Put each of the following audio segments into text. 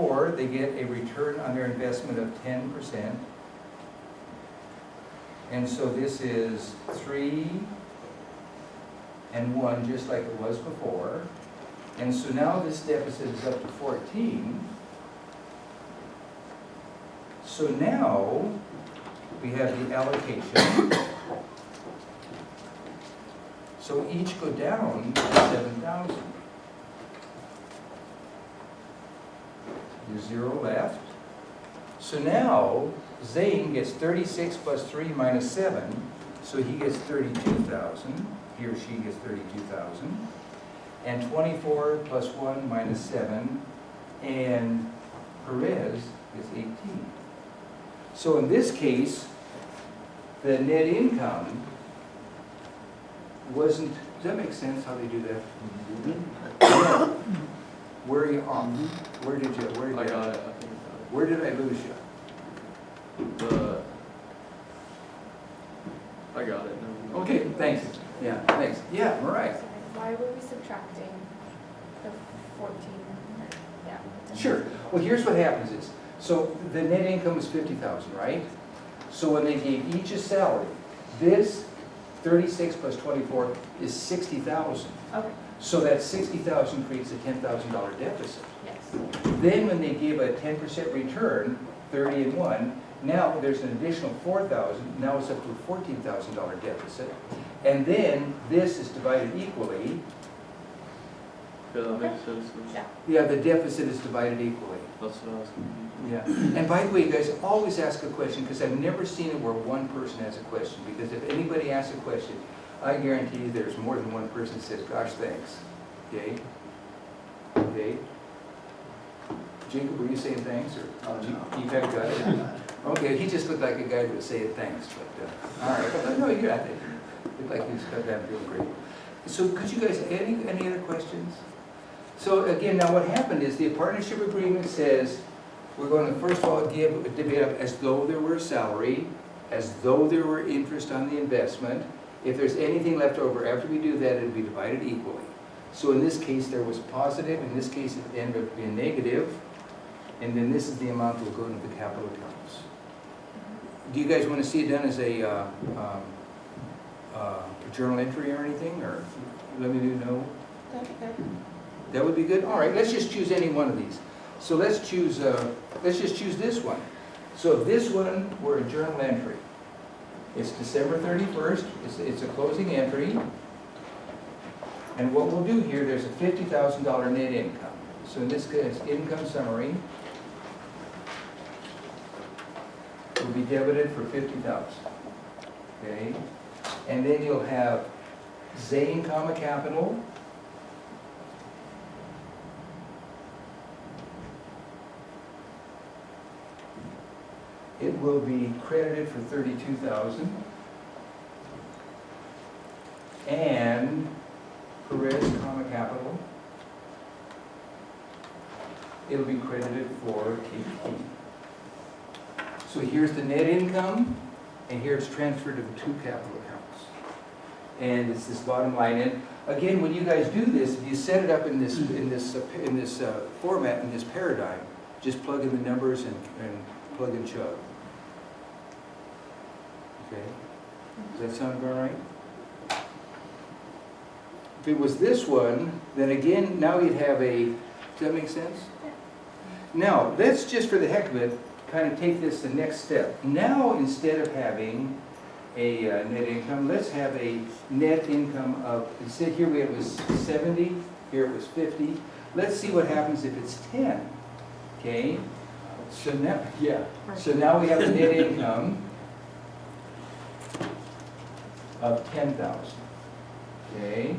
24, they get a return on their investment of 10%. And so this is 3 and 1, just like it was before. And so now this deficit is up to 14. So now we have the allocation. So each go down to 7,000. There's 0 left. So now Zane gets 36 plus 3 minus 7. So he gets 32,000. He or she gets 32,000. And 24 plus 1 minus 7. And Perez is 18. So in this case, the net income wasn't, does that make sense how they do that? Yeah. Where are you off? Where did you, I got it, I think I got it. where did I lose you? I got it. No. Okay, thanks. Yeah, thanks. Yeah, Mariah. Sorry, why were we subtracting the 14? Yeah. Sure. Well, here's what happens is, so the net income is 50,000, right? So when they gave each a salary, this 36 plus 24 is 60,000. Okay, So that 60,000 creates a $10,000 deficit. yes. Then when they give a 10% return, 30 and 1, now there's an additional 4,000, now it's up to a $14,000 deficit. And then this is divided equally. Yeah, that makes sense. Yeah. Yeah, the deficit is divided equally. That's what I was confused. Yeah. And by the way, you guys always ask a question, because I've never seen it where one person has a question. Because if anybody asks a question, I guarantee you there's more than one person that says, gosh, thanks. Okay? Okay? Jacob, were you saying thanks, or you kind of got it? Okay, he just looked like a guy that was saying thanks, but, all right. But no, you're not. You look like he's got that feeling great. So could you guys, any other questions? So again, now what happened is the partnership agreement says, we're going to first of all divvy up as though there were salary, as though there were interest on the investment. If there's anything left over after we do that, it'll be divided equally. So in this case, there was positive. In this case, it ended up being negative. And then this is the amount that will go into the capital accounts. Do you guys want to see it done as a journal entry or anything? Or let me know. That'd be good. That would be good? All right, let's just choose any one of these. So let's just choose this one. So if this one were a journal entry, it's December 31st, it's a closing entry. And what we'll do here, there's a $50,000 net income. So in this case, income summary will be debited for 50,000. Okay? And then you'll have Zane, capital. It will be credited for 32,000. And Perez, capital. It'll be credited for KP. So here's the net income, and here it's transferred to the two capital accounts. And it's this bottom line. And again, when you guys do this, if you set it up in this format, in this paradigm, just plug in the numbers and plug and chug. Okay? Does that sound about right? If it was this one, then again, now you'd have a, does that make sense? Now, let's just for the heck of it, kind of take this the next step. Now, instead of having a net income, let's have a net income of, instead here we had was 70, here it was 50. Let's see what happens if it's 10, okay? So now, yeah, so now we have a net income of 10,000, okay?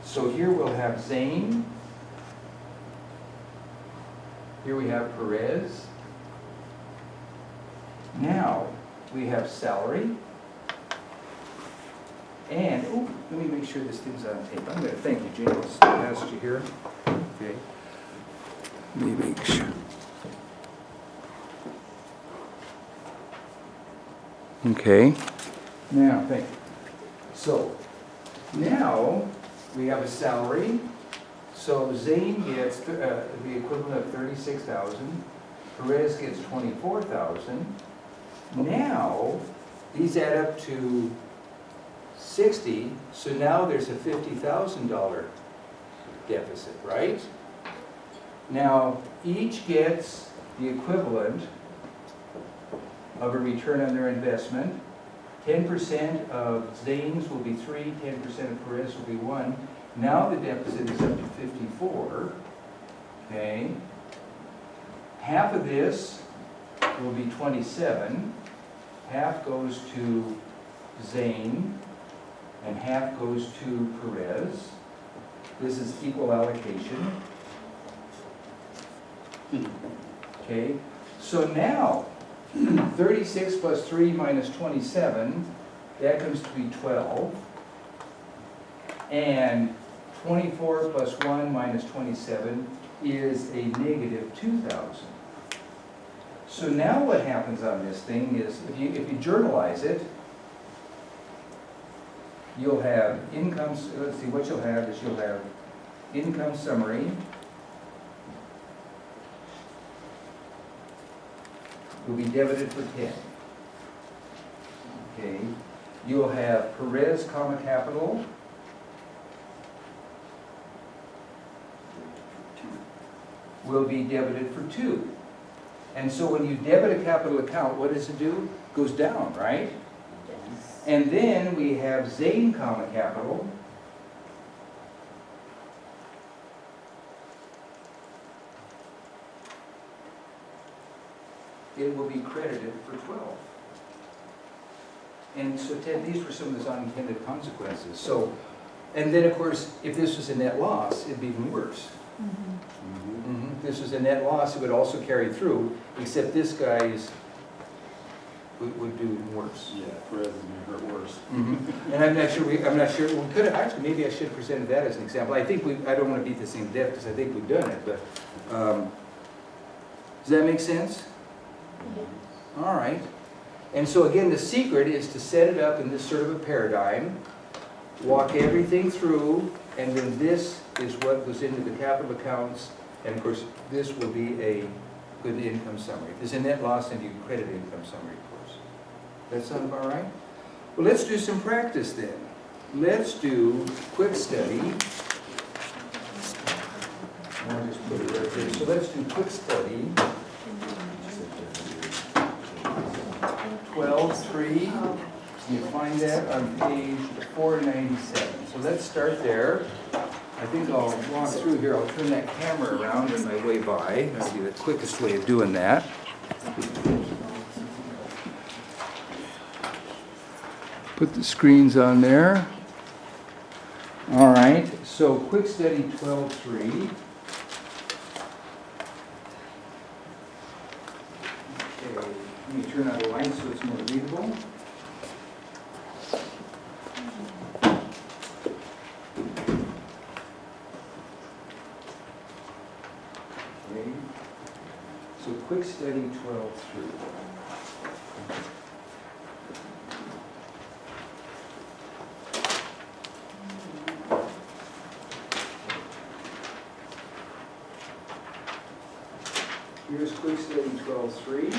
So here we'll have Zane. Here we have Perez. Now we have salary. And, oh, let me make sure this thing's on tape. I'm going to thank you, James. Asked you here. Okay. Let me make sure. Okay. Now, thank you. So, now we have a salary. So Zane gets the equivalent of 36,000, Perez gets 24,000. Now, these add up to 60, so now there's a $50,000 deficit, right? Now, each gets the equivalent of a return on their investment. 10% of Zane's will be 3, 10% of Perez will be 1. Now the deficit is up to 54, okay? Half of this will be 27, half goes to Zane, and half goes to Perez. This is equal allocation. Okay, so now 36 plus 3 minus 27, that comes to be 12. And 24 plus 1 minus 27 is a negative 2,000. So now what happens on this thing is, if you journalize it, you'll have incomes, let's see, what you'll have is you'll have income summary. Will be debited for 10. Okay, you'll have Perez, comma, capital. Will be debited for 2. And so when you debit a capital account, what does it do? Goes down, right? Yes. And then we have Zane, comma, capital. It will be credited for 12. And so Ted, these were some of those unintended consequences. So, and then of course, if this was a net loss, it'd be even worse. If this was a net loss, it would also carry through, except this guy's would do even worse. Yeah, Perez is gonna hurt worse. And I'm not sure, we could have, actually, maybe I should have presented that as an example. I think I don't want to beat this thing to death because I think we've done it, but, does that make sense? Yeah. All right. And so again, the secret is to set it up in this sort of a paradigm, walk everything through, and then this is what goes into the capital accounts, and of course, this will be a good income summary. If there's a net loss, then you can credit income summary, of course. That sound about right? Well, let's do some practice then. Let's do quick study. I'll just put it right there. So let's do quick study. 12.3. You find that on page 497. So let's start there. I think I'll walk through here. I'll turn that camera around on my way by. That'll be the quickest way of doing that. Put the screens on there. All right, so quick study 12.3. Okay, let me turn on the light so it's more readable. Okay, so quick study 12.3. Here's quick study 12.3.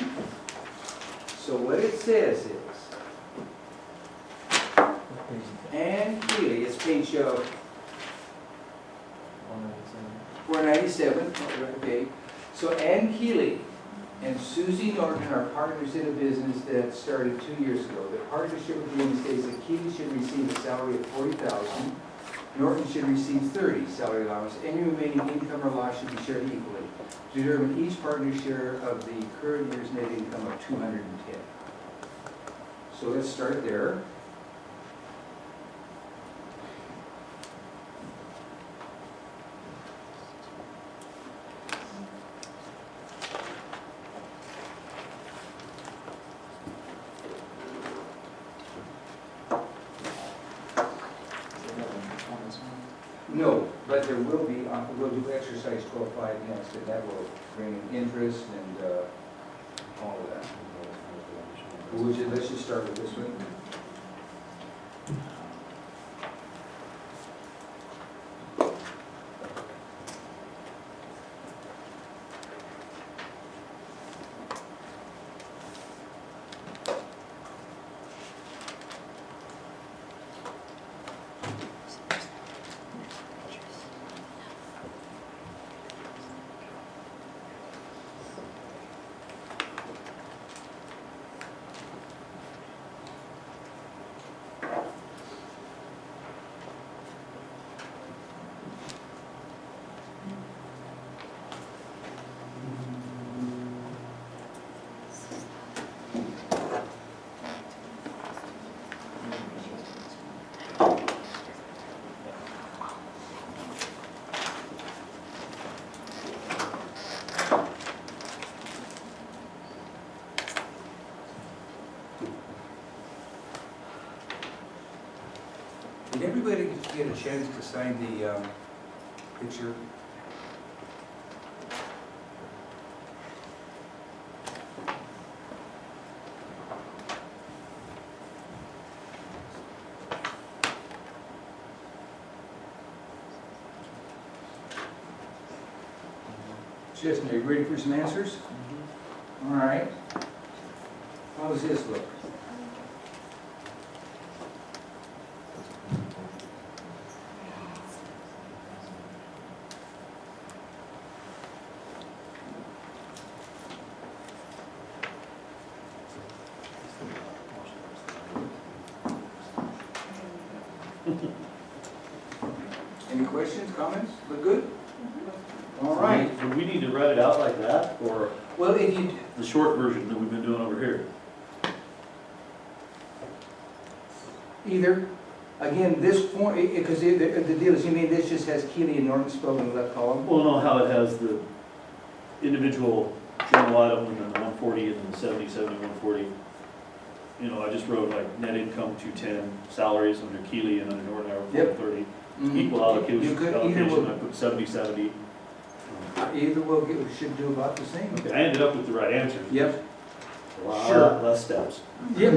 So what it says is, and Keeley, it's page 497, okay. So Ann Keeley and Susie Norton are partners in a business that started 2 years ago. The partnership agreement states that Keeley should receive a salary of $40,000, Norton should receive 30 salary allowance, any remaining income or loss should be shared equally. To determine each partner's share of the current year's net income of 210. So let's start there. No, but there will be, we'll do exercise 12.5 next, and that will bring in interest and all of that. Let's just start with this one. everybody get a chance to sign the picture? Justin, are you ready for some answers? All right. How does this look? Any questions, comments? Look good? All right. Do we need to write it out like that, or Well, if you, the short version that we've been doing over here? either, again, this form, because the deal is, you mean this just has Keely and Norton spelled in the left column? Well, know how it has the individual general item and then the 140 and then the 70, 70, 140. You know, I just wrote like net income 210, salaries under Keely and under Norton are Yep. 430. Mhm. Equal allocation, You could, either allocation, I will, put 70, 70. either will, should do about the same. Okay, I ended up with the right answer. Yep, A lot Sure. less steps. yep.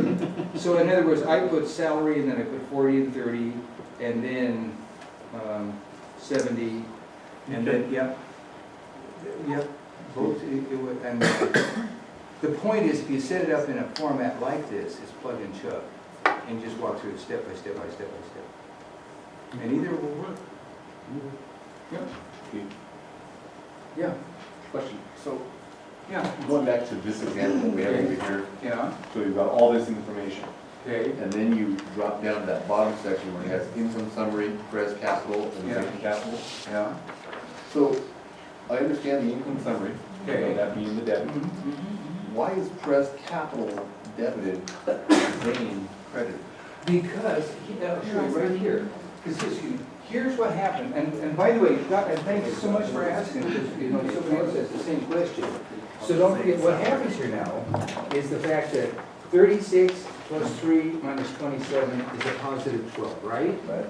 So in other words, I put salary and then I put 40 and 30 and then 70 and then, yep. Yep, both, it would, and the point is, if you set it up in a format like this, it's plug and chug. And you just walk through it step by step by step by step. And either will work. Yep. Yeah, Question, so yeah, going back to this example we have over here, yeah, so you've got all this information, okay, and then you drop down to that bottom section where it has income summary, Perez Capital, and Yeah. Zinc Capital. yeah. So I understand the income summary, you know, Okay. that being the debit. Mhm. Why is Perez Capital debited, Zane credited? Because, I'll show you right here, because here's what happened, and by the way, Doc, and thank you so much for asking, because, you know, somebody else has the same question. So don't forget, what happens here now is the fact that 36 plus 3 minus 27 is a positive 12, right? Right.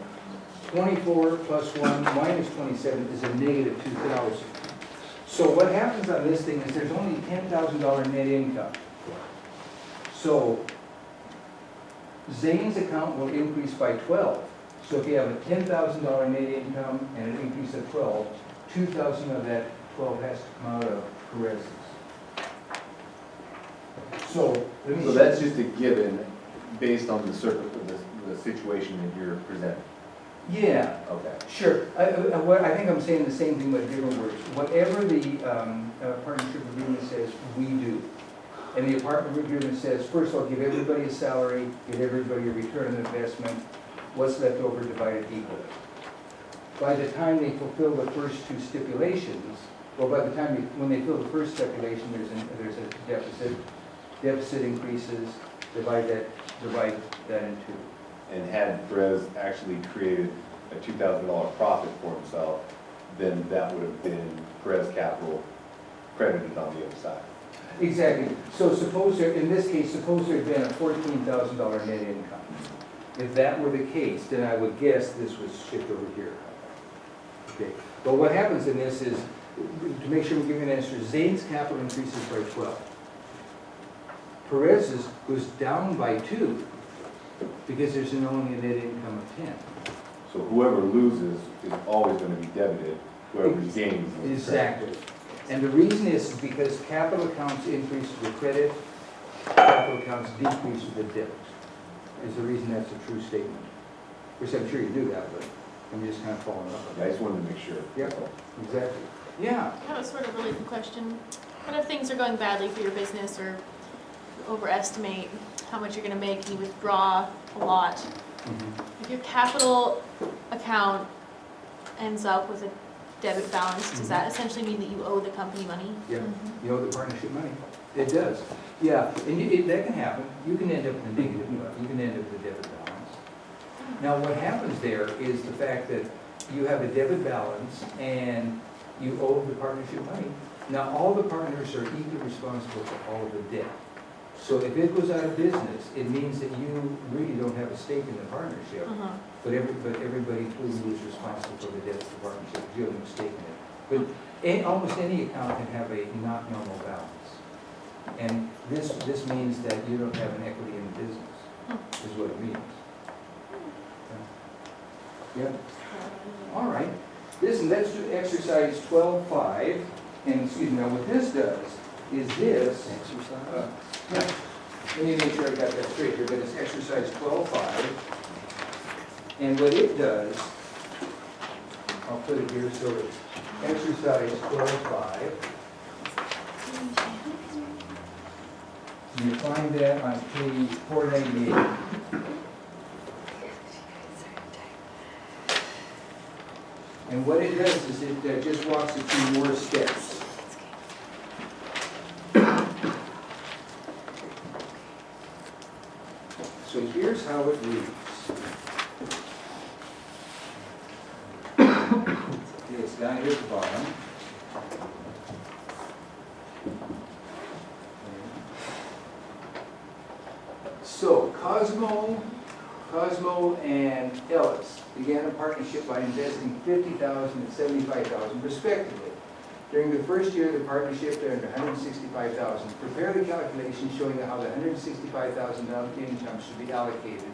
24 plus 1 minus 27 is a negative 2,000. So what happens on this thing is there's only $10,000 net income. So Zane's account will increase by 12. So if you have a $10,000 net income and an increase of 12, 2,000 of that 12 has to come out of Perez's. So, let me. So that's just a given based on the the situation that you're presenting. Yeah, Okay. sure. I think I'm saying the same thing with different words. Whatever the partnership agreement says, we do. And the apartment agreement says, first of all, give everybody a salary, give everybody a return on investment, what's left over divided equally. By the time they fulfill the first two stipulations, or by the time, when they fill the first stipulation, there's a deficit. Deficit increases, divide that in two. And had Perez actually created a $2,000 profit for himself, then that would have been Perez Capital credited on the other side. Exactly. So suppose there, in this case, suppose there had been a $14,000 net income. If that were the case, then I would guess this was shipped over here. Okay. But what happens in this is, to make sure we're giving an answer, Zane's capital increases by 12. Perez's goes down by 2 because there's only a net income of 10. So whoever loses is always going to be debited, whoever gains is credited. Exactly. And the reason is because capital accounts increase with credit, capital accounts decrease with the debit. Is the reason that's a true statement. Which I'm sure you knew that, but I'm just kind of following up on I that. just wanted to make sure. Yep, exactly. Yeah. I have a sort of related question. What if things are going badly for your business or you overestimate how much you're gonna make and you withdraw a lot? If your capital account ends up with a debit balance, does that essentially mean that you owe the company money? Yeah, you owe the partnership money. It does. Yeah, and that can happen. You can end up in a negative, you can end up with a debit balance. Now, what happens there is the fact that you have a debit balance and you owe the partnership money. Now, all the partners are equally responsible for all of the debt. So if it goes out of business, it means that you really don't have a stake in the partnership, but everybody, including you, is responsible for the debt of the partnership, you have no stake in it. But almost any account can have a not normal balance. And this means that you don't have an equity in the business, is what it means. Yeah, all right. Listen, let's do exercise 12.5, and excuse me, now what this does is this. Exercise? Yeah, let me make sure I got that straight here, but it's exercise 12.5. And what it does, I'll put it here, so it's exercise 12.5. You find that on page 498. And what it does is it just walks you through more steps. So here's how it reads. Okay, it's down here at the bottom. So Cosmo and Ellis began a partnership by investing $50,000 and $75,000 respectively. During the first year of the partnership, they earned $165,000. Prepare the calculation showing how the $165,000 income should be allocated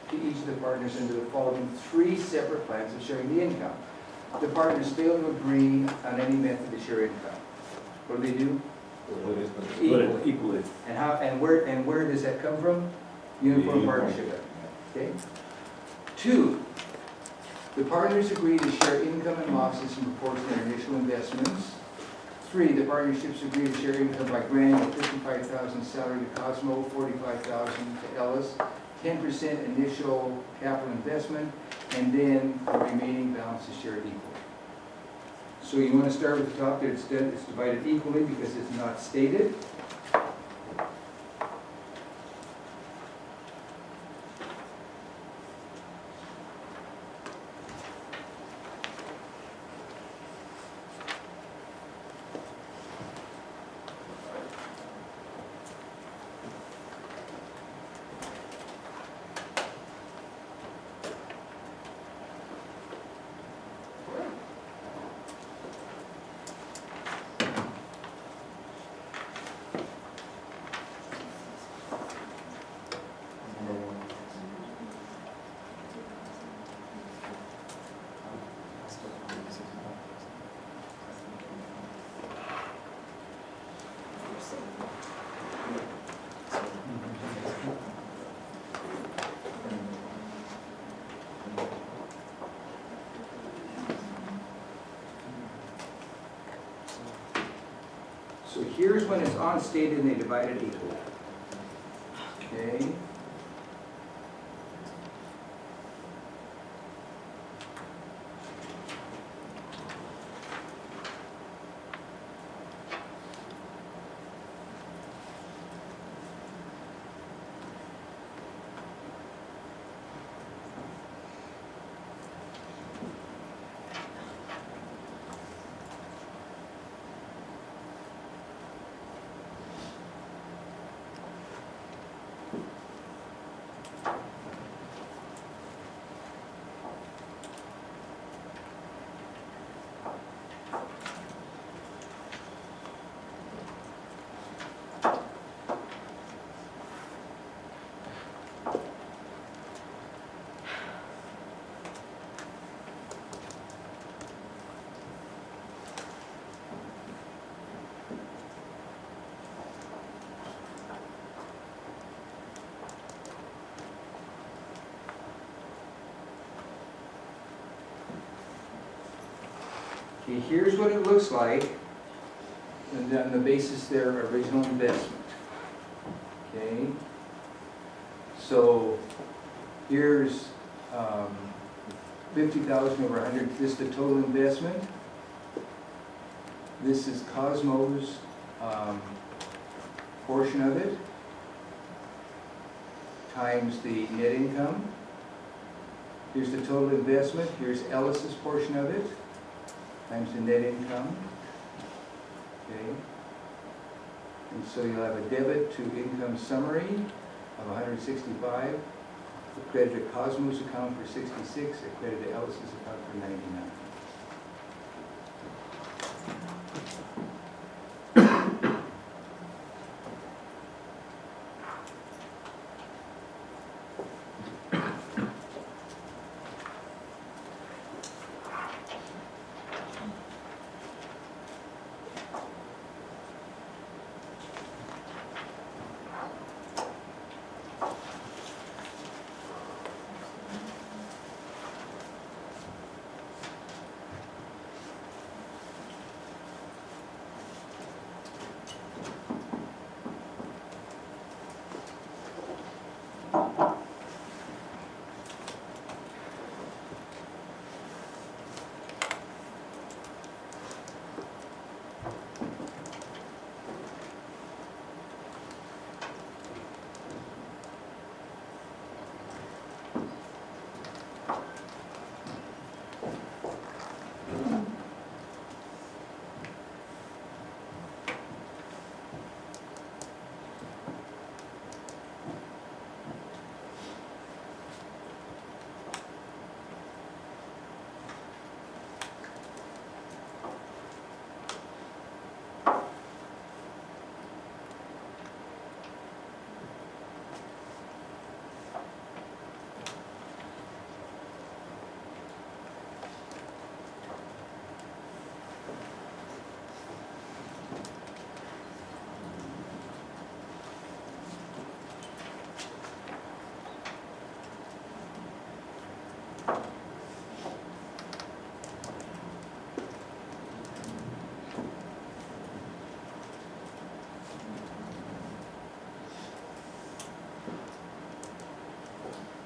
to each of the partners under the following 3 separate plans of sharing the income. The partners fail to agree on any method to share income. What do? Equally. And where does that come from? Uniform partnership. Okay. 2, the partners agree to share income and losses in proportion to their initial investments. 3, the partnerships agree to share income by granting $55,000 salary to Cosmo, $45,000 to Ellis, 10% initial capital investment, and then the remaining balance is shared equally. So you want to start with the top that it's divided equally because it's not stated. So here's when it's unstated and they divide it equally. Okay? Okay, here's what it looks like, and on the basis of their original investment. Okay? So here's 50,000 over 100, this is the total investment. This is Cosmo's portion of it, times the net income. Here's the total investment, here's Ellis's portion of it, times the net income. Okay. And so you'll have a debit to income summary of 165, a credit to Cosmos account for 66, a credit to Ellis's account for 99.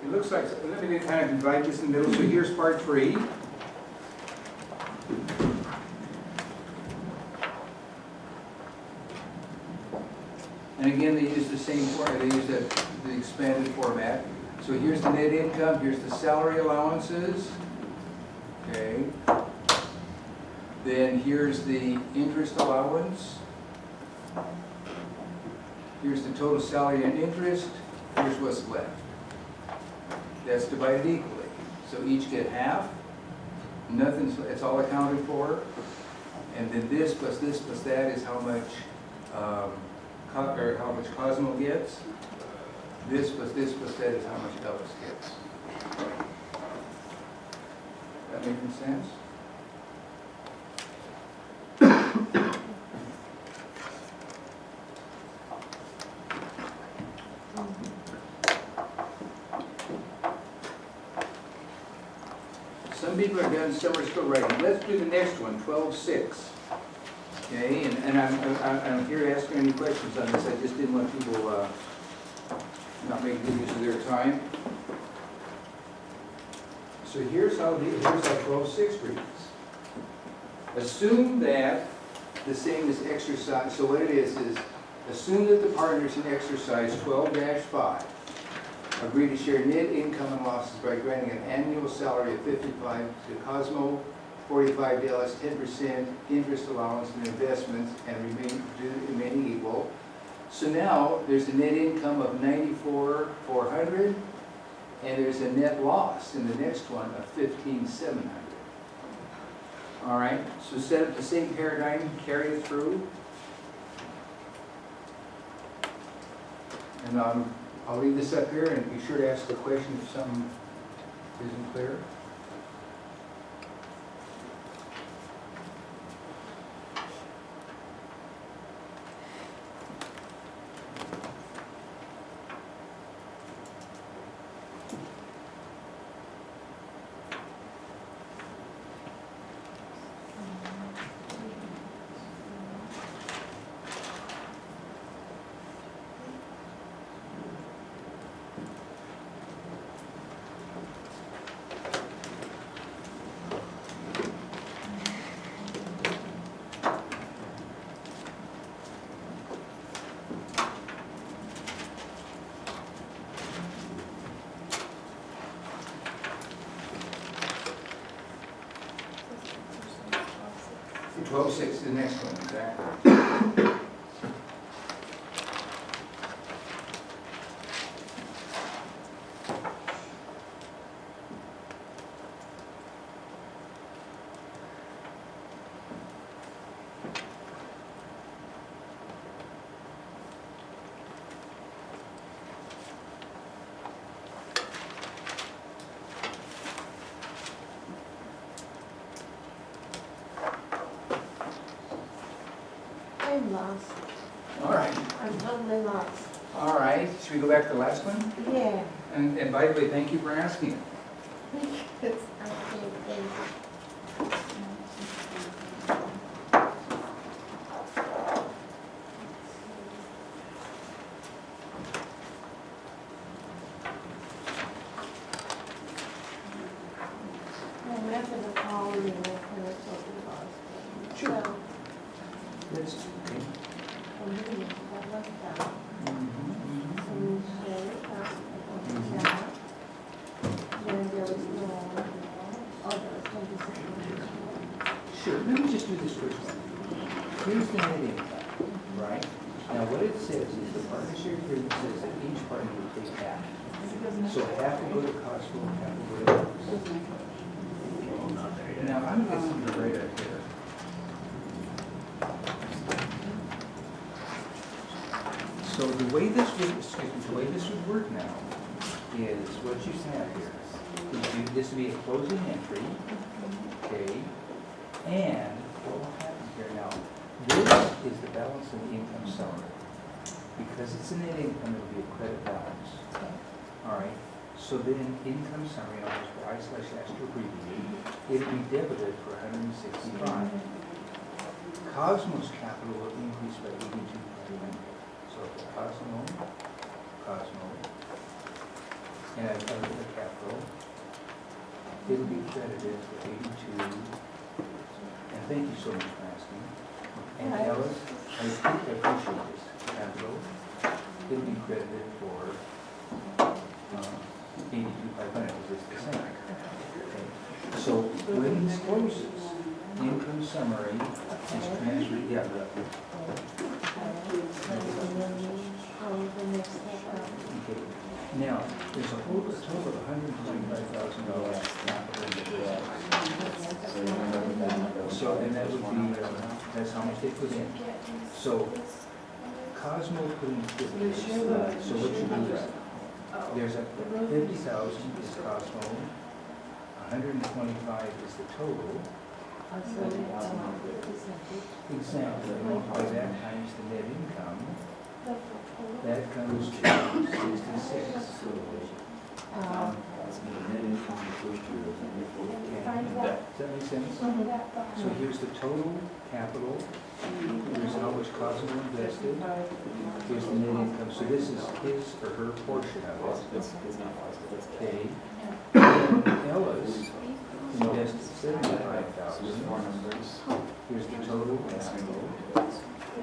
It looks like, let me kind of divide this in the middle. So here's part 3. And again, they use the same format, they use the expanded format. So here's the net income, here's the salary allowances. Okay. Then here's the interest allowance. Here's the total salary and interest. Here's what's left. That's divided equally. So each get half. Nothing's, it's all accounted for. And then this plus that is how much, or how much Cosmo gets. This plus that is how much Ellis gets. That making sense? Some people are done, some are still writing. Let's do the next one, 12-6. Okay, and I'm here to answer any questions on this. I just didn't want people not make good use of their time. So here's how 12-6 reads. Assume that the same is exercise. So what it is assume that the partners in exercise 12-5 agree to share net income and losses by granting an annual salary of 55 to Cosmo, 45 to Ellis, 10% interest allowance and investments, and remaining equal. So now there's a net income of 94,400, and there's a net loss in the next one of 15,700. All right, so set up the same paradigm, carry it through. And I'll leave this up here and be sure to ask the question if something isn't clear. The 12-6 is the next one, exactly. I'm lost. All right, I'm totally lost. all right. Should we go back to the last one? Yeah. And by the way, thank you for asking. Okay, thank you. My method of calling you when it's open lost. Sure. So, That's okay. I'm gonna get that one down. Mhm. And share it out. Then there was no, oh, there was no decision. Sure, let me just do this first one. Here's the net income, right? Now, what it says is the partnership agreement says that each party will take half. So half will go to Costco, half will go to Ellis. Now, I'm gonna get something right up here. So the way this would, excuse me, the way this would work now is what you have here. This would be a closing entry, okay? And what will happen here now, this is the balance of the income summary. Because it's a net income, it'll be a credit balance. All right, so then income summary, I'll just I/H to abbreviate, it'll be debited for 165. Cosmos capital will increase by 82,500. So Cosmo, and I've got the capital, it'll be credited for 82. And thank you so much for asking. And Ellis, I appreciate this, capital, it'll be credited for 82,500, because it's the same. Okay. So when this closes, income summary is transferred, yeah, Oh, the next step. okay. Now, there's a total of $125,000 capital in the business. So, and that would be, that's how much they put in. So, Cosmo put in 50. So what you do is, there's a 50,000 is Cosmo, 125 is the total. Exactly, multiply that times the net income, that comes to 66. Does that make sense? So here's the total capital, here's how much Cosmo invested, here's the net income, so this is his or her portion of it. Okay. And Ellis invested 75,000. Here's the total capital.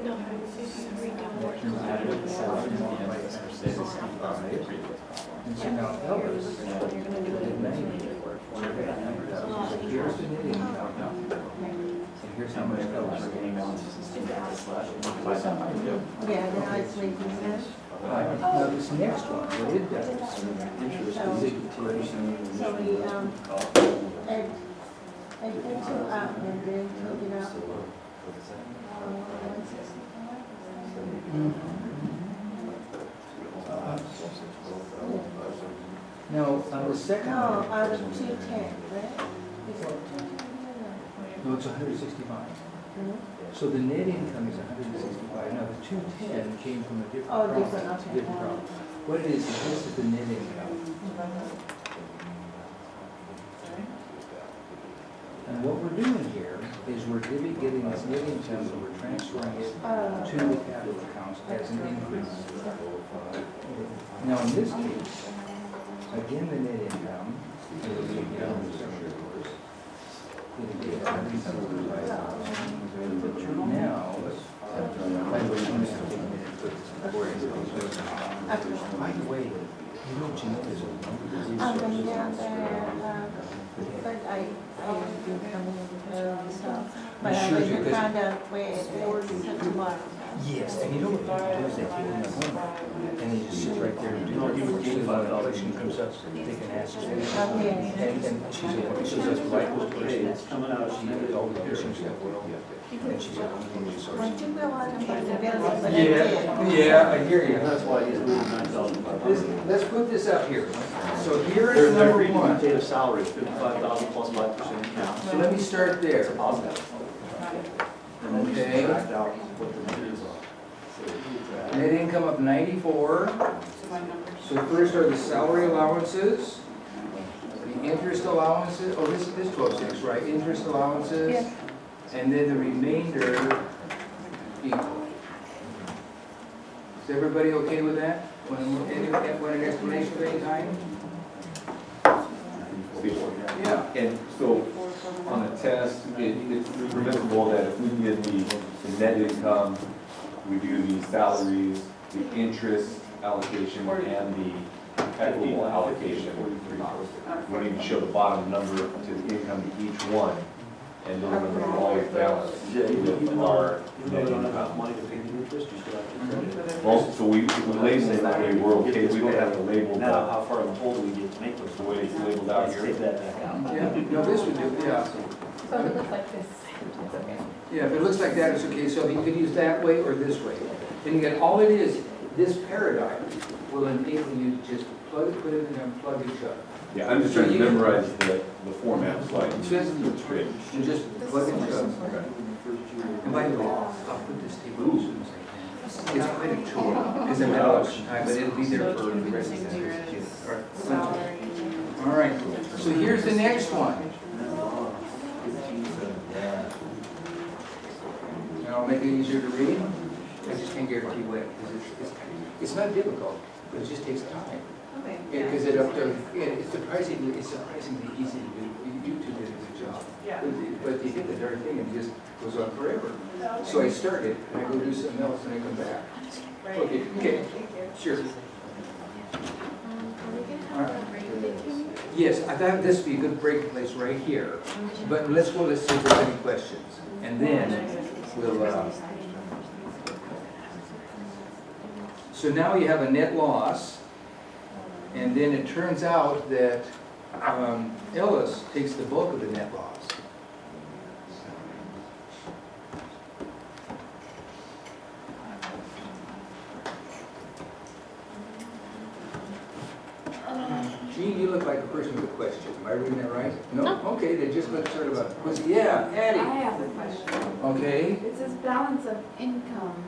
That comes out of 65. And so now Ellis did 90. So here's the net income. And here's how much Ellis Yeah, now it's making sense. Now this next one, what it does is So we, add the two out and then take it out. Now, on the second No, one, out of 210, right? Is it no, it's 165. 210? So the net income is 165. Now, the 210 came from a different Oh, problem. different, okay. Different problem. What it is this is the net income. And what we're doing here is we're getting this net income and we're transferring it to the capital accounts as an increase. Now, in this case, again, the net income, it'll be, you know, of course, it'll be 175,000. Now, by the way, I'm going to take a minute to put this before it goes. By the way, you know Jeanette is a I'm going down there, but I haven't been coming with her and stuff. But I Sure, was because- trying to wait until tomorrow. Yes, and you know what people do is they take them home, and they just sit right there and do it. So when a question comes up, they can ask her. Okay. And she's a delightful person. Coming out. She always does herself well. And she's a resource. When you go on and find the building, but I did. Yeah, I hear you. That's why he's moving 9,000. Let's put this up here. So here is number one. Paid a salary of 55,000 plus 5% in count. So let me start there. It's a positive. And then you Okay. subtract out what the income of 94. So first are the salary allowances, the interest allowances, oh, this is 12.6, right? Interest allowances. Yes. And then the remainder equal. Is everybody okay with that? Want an explanation of any kind? Yeah. And so, on a test, it's permissible that if we get the net income, we do the salaries, the interest allocation, and the equitable allocation. We need to show the bottom number to the income to each one, and then we're always balanced with our net income. Money to pay the interest, you still have to credit it. Well, so we label it that way, we're okay, we don't have to label Now, the how far in the hole do we get to make those? the way it's labeled out Let's here. take that back out. Yeah, no, this would do, yeah. So if it looks like this, it's okay. Yeah, if it looks like that, it's okay. So you could use that way or this way. And again, all it is, this paradigm will enable you to just plug it, put it in and plug and shove. Yeah, I'm just trying to memorize the format slide. Just, It's great. and just plug and shove. And by the way, I'll put this table as soon as I can. It's quite a chore, because I'm out of time, but it'll be there for the rest of the All right, so here's the next one. And I'll make it easier to read. I just can't guarantee when, because it's not difficult, but it just takes time. Because it's surprisingly easy to do. You two did a good job. Yeah. But you hit the darn thing and it just goes on forever. So I started, and I go do something else, and I come back. Okay, sure. All right. Yes, I thought this would be a good break place right here. But let's see if there's any questions. And then we'll, so now you have a net loss. And then it turns out that Ellis takes the bulk of the net loss. Gene, you look like a person with a question. Am I reading that right? No? Okay, they just look sort of a, yeah, I Addie. have a question. Okay, It says balance of income,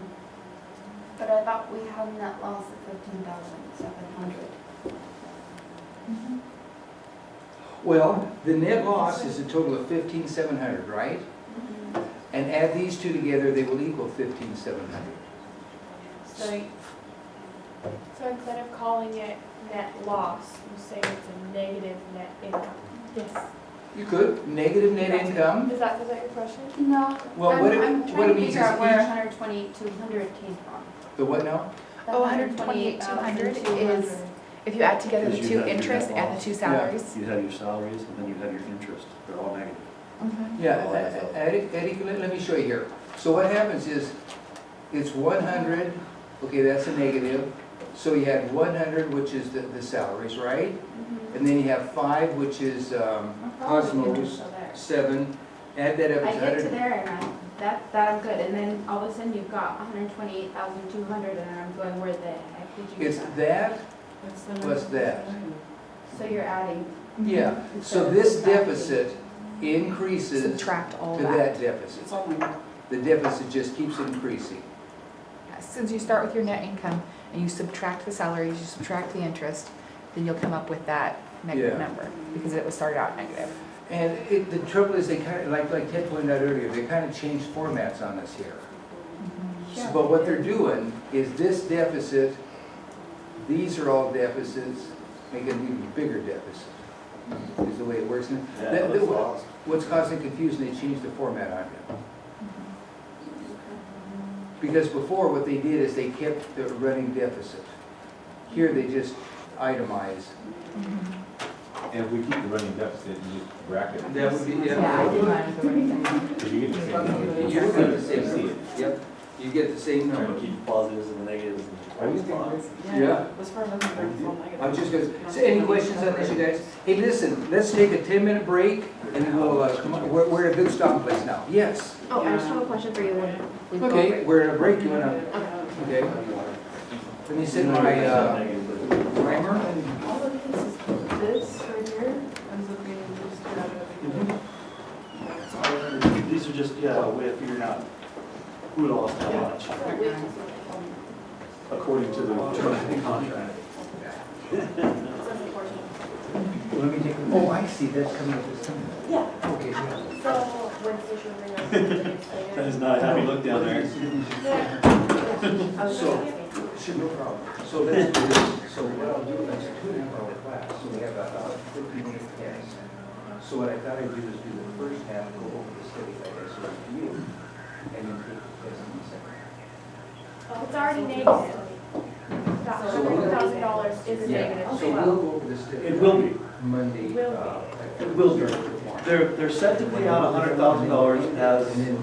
but I thought we had a net loss of 15,700. well, the net loss is a total of 15,700, right? And add these two together, they will equal 15,700. So instead of calling it net loss, you say it's a negative net income. Yes. You could, negative net income. Is that your question? No, Well, what I'm it trying to means figure is out where each- 128,200 came from. The what now? The Oh, 128,200 is, if you add together the Because you two have your interest net and the loss. two salaries. You have your salaries, and then you have your interest, they're all negative. Yeah, Oh, that's up. Eddie, let me show you here. So what happens is, it's 100, okay, that's a negative. So you had 100, which is the salaries, right? And then you have 5, which is Cosmos, 7. Add that up, I it's get to 100. there and that I'm good, and then all of a sudden you've got 128,200 and I'm going, where the heck did you It's get that? that plus that. So you're adding. Yeah, so this deficit increases to Subtract all that. that deficit. The deficit just keeps increasing. Since you start with your net income and you subtract the salaries, you subtract the interest, then you'll come up with that negative Yeah. number, because it was started out negative. And the trouble is, they kind of, like Ted pointed out earlier, they kind of changed formats on us here. Sure. But what they're doing is this deficit, these are all deficits, make an even bigger deficit, is the way it works. And what's causing confusion, they changed the format on you. Because before, what they did is they kept the running deficit. Here, they just itemize. And if we keep the running deficit, you just bracket. That would be, Yeah, I do mine with the right. Because you get the same. You get the same number. Yep, you get the same Trying to number. keep the positives and the negatives and the spots. Yeah. I'm just gonna, so any questions on this, you guys? Hey, listen, let's take a 10-minute break, and we'll, come on, we're at a good stop place now. Yes? Oh, I just have a question for you when we go Okay, break. we're at a break, you wanna, okay? Let me set my, timer. All of this is this right here. These are just, yeah, a way of figuring out who lost how much. according to the terms of the contract. Let me take, oh, I see, that's coming up this time. Yeah. Okay, yeah. So Wednesday should bring us the dates later. That is not a happy look down there. Yeah. I was So- just asking. Sure, no problem. So let's do this. So what I'll do is 2.5 hour class, so we have about 50 minutes class. So what I thought I'd do is do the first half, go over the study like I showed to you, and then take the test in the second. It's already negative. That $100,000 is a negative as So we'll well. go over the study. It will be. Monday. Will be. It will be. They're set to pay out $100,000 as And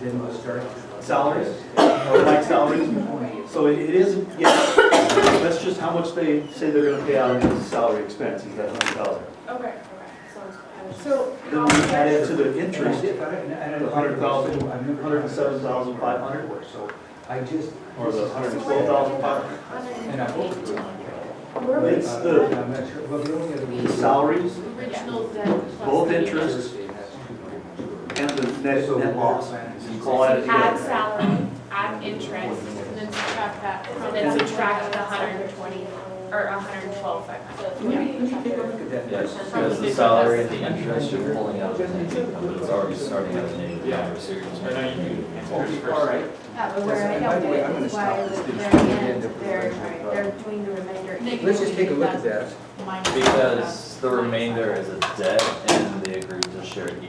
then we'll start. salaries, or like salaries. So it isn't yet, that's just how much they say they're gonna pay out as salary expense, is that 100,000. Okay, so Then we add into the interest, The 100,000, 107,500, So I just. or the 112,500. And I hope. It's the I'm not sure, well, the only other. the salaries Original debt plus. Both the interest and the net loss. All added together. add salary, add interest, And then subtract that. and then subtract the 120, or 112,500. Yes, because the salary and the interest you're pulling out of the net income, but it's already starting at a negative number, so you're just making it. All right. But where I And by don't the way, get I'm it is gonna why stop this the thing. very end, they're doing the remainder. Let's just take a look at that. Minus Because the remainder is a debt and they agreed to share it